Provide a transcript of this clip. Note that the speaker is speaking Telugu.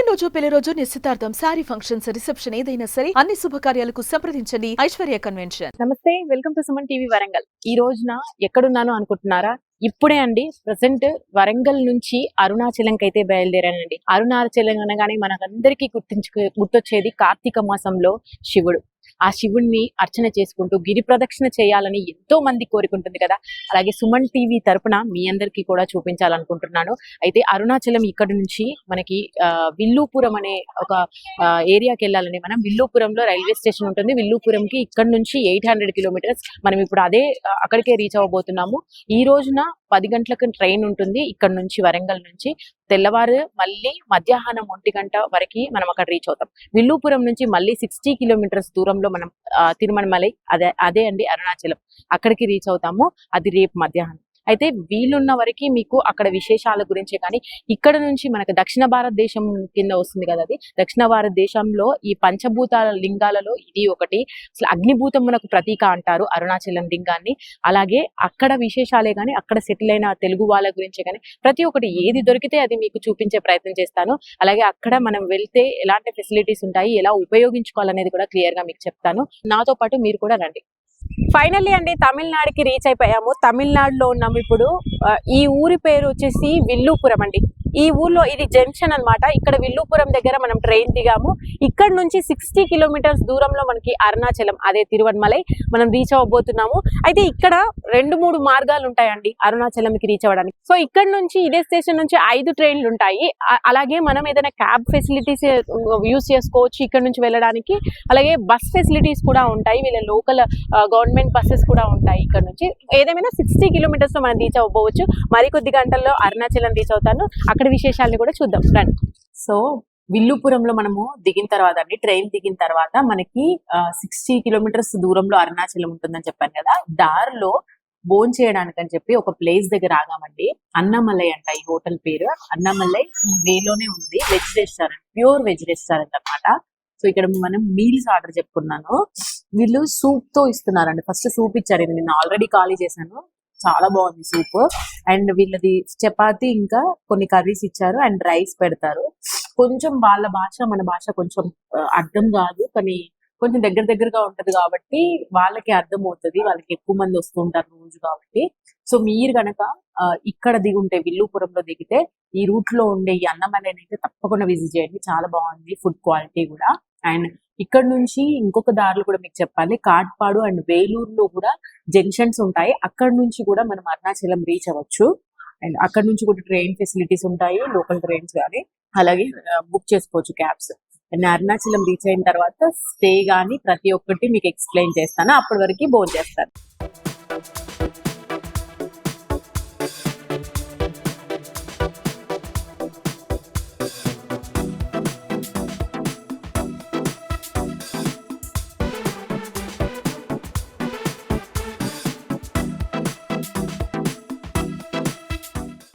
పుట్టినరోజు, పెళ్లి రోజు, నిశ్చితార్థం, శారీ ఫంక్షన్స్, రిసెప్షన్ ఏదైనా సరే అన్ని శుభకార్యాలకు సంప్రదించండి ఐశ్వర్య కన్వెన్షన్. నమస్తే, welcome to Suman TV Warangal. ఈ రోజున ఎక్కడున్నాను అనుకుంటున్నారా? ఇప్పుడే అండి ప్రెసెంట్ వరంగల్ నుంచి అరుణాచలంకి అయితే బయలుదేరానండి. అరుణాచలం అనగానే మనకందరికీ గుర్తొచ్చేది కార్తీక మాసంలో శివుడు. ఆ శివుణ్ణి అర్చన చేసుకుంటూ గిరి ప్రదక్షిణ చేయాలని ఎంతో మంది కోరుకుంటుంది కదా. అలాగే సుమన్ టీవీ తరపున మీ అందరికీ కూడా చూపించాలనుకుంటున్నాను. అయితే అరుణాచలం ఇక్కడ నుంచి మనకి విల్లుపురం అనే ఒక ఏరియాకి వెళ్ళాలని, మనం విల్లుపురంలో రైల్వే స్టేషన్ ఉంటుంది. విల్లుపురంకి ఇక్కడ నుంచి 800 కిలోమీటర్స్. మనం ఇప్పుడు అక్కడికే రీచ్ అవ్వబోతున్నాము. ఈ రోజున 10 గంటలకు ట్రైన్ ఉంటుంది ఇక్కడ నుంచి, వరంగల్ నుంచి. తెల్లవారు మళ్ళీ మధ్యాహ్నం 1 గంట వరకు మనం అక్కడ రీచ్ అవుతాం. విల్లుపురం నుంచి మళ్ళీ 60 కిలోమీటర్స్ దూరంలో మనం తిరుమలమలై, అదే అండి అరుణాచలం, అక్కడికి రీచ్ అవుతాము. అది రేపు మధ్యాహ్నం. అయితే వీలున్న వరకు మీకు అక్కడ విశేషాల గురించే, కానీ ఇక్కడ నుంచి మనకు దక్షిణ భారతదేశం కింద వస్తుంది కదా. అది దక్షిణ భారతదేశంలో ఈ పంచభూతాల లింగాలలో ఇది ఒకటి. అసలు అగ్నిభూతం మనకు ప్రతీక అంటారు అరుణాచలం లింగాన్ని. అలాగే అక్కడ విశేషాలే కానీ, అక్కడ సెటిల్ అయిన తెలుగు వాళ్ళ గురించే కానీ ప్రతి ఒక్కటి ఏది దొరికితే అది మీకు చూపించే ప్రయత్నం చేస్తాను. అలాగే అక్కడ మనం వెళ్తే ఎలాంటి ఫెసిలిటీస్ ఉంటాయి, ఎలా ఉపయోగించుకోవాలనేది కూడా క్లియర్ గా మీకు చెప్తాను. నాతో పాటు మీరు కూడా రండి. ఫైనల్లీ అండి తమిళనాడుకి రీచ్ అయిపోయాము. తమిళనాడులో ఉన్నాము ఇప్పుడు. ఈ ఊరి పేరు వచ్చేసి విల్లుపురం అండి. ఈ ఊర్లో ఇది జంక్షన్ అన్నమాట. ఇక్కడ విల్లుపురం దగ్గర మనం ట్రైన్ దిగాము. ఇక్కడ నుంచి 60 కిలోమీటర్స్ దూరంలో మనకి అరుణాచలం, అదే తిరువణమలై, మనం రీచ్ అవ్వబోతున్నాము. అయితే ఇక్కడ 2-3 మార్గాలు ఉంటాయండి అరుణాచలంకి రీచ్ అవ్వడానికి. సో ఇక్కడ నుంచి ఇదే స్టేషన్ నుంచి 5 ట్రైన్లు ఉంటాయి. అలాగే మనం ఏదైనా క్యాబ్ ఫెసిలిటీస్ యూస్ చేసుకోవచ్చు ఇక్కడ నుంచి వెళ్ళడానికి. అలాగే బస్ ఫెసిలిటీస్ కూడా ఉంటాయి. వీళ్ళ లోకల్ గవర్నమెంట్ బస్సెస్ కూడా ఉంటాయి. ఇక్కడ నుంచి ఏదేమైనా 60 కిలోమీటర్స్ మనం రీచ్ అవ్వవచ్చు. మరికొద్ది గంటల్లో అరుణాచలం రీచ్ అవుతాను. అక్కడ విశేషాలను కూడా చూద్దాం రండి. సో విల్లుపురంలో మనము దిగిన తర్వాత అండి, ట్రైన్ దిగిన తర్వాత మనకి 60 కిలోమీటర్స్ దూరంలో అరుణాచలం ఉంటుందని చెప్పాను కదా. దారిలో భోజనం చేయడానికి అని చెప్పి ఒక ప్లేస్ దగ్గర ఆగామండి. అన్నమలై అంట ఈ హోటల్ పేరు. అన్నమలై ఈ వేలోనే ఉంది. Veg restaurant, pure veg restaurant అన్నమాట. సో ఇక్కడ మనం మీల్స్ ఆర్డర్ చెప్పుకున్నాను. వీళ్ళు సూప్ తో ఇస్తున్నారండి. ఫస్ట్ సూప్ ఇచ్చారు. నేను ఆల్రెడీ ఖాళీ చేశాను. చాలా బాగుంది సూప్. అండ్ వీళ్ళది చపాతి, ఇంకా కొన్ని కర్రీస్ ఇచ్చారు, అండ్ రైస్ పెడతారు. కొంచెం వాళ్ళ భాష మన భాష కొంచెం అర్థం కాదు, కానీ కొంచెం దగ్గరగా ఉంటది కాబట్టి వాళ్ళకి అర్థం అవుతుంది. వాళ్ళకి ఎక్కువ మంది వస్తుంటారు రోజు కాబట్టి. సో మీరు కనుక ఇక్కడ దిగుంటే, విల్లుపురంలో దిగితే ఈ రూట్ లో ఉండే ఈ అన్నమలైని అయితే తప్పకుండా విజిట్ చేయండి. చాలా బాగుంది ఫుడ్ క్వాలిటీ కూడా. అండ్ ఇక్కడ నుంచి ఇంకొక దారులు కూడా మీకు చెప్పాలి. కాట్పాడు అండ్ వేలూరులో కూడా జంక్షన్స్ ఉంటాయి. అక్కడ నుంచి కూడా మనం అరుణాచలం రీచ్ అవ్వచ్చు. అండ్ అక్కడ నుంచి కూడా ట్రైన్ ఫెసిలిటీస్ ఉంటాయి, లోకల్ ట్రైన్స్ కానీ. అలాగే బుక్ చేసుకోవచ్చు క్యాబ్స్. అండ్ అరుణాచలం రీచ్ అయిన తర్వాత స్టే గానీ ప్రతి ఒక్కటి మీకు ఎక్స్ప్లెయిన్ చేస్తాను. అప్పటి వరకు భోజనం చేస్తాను.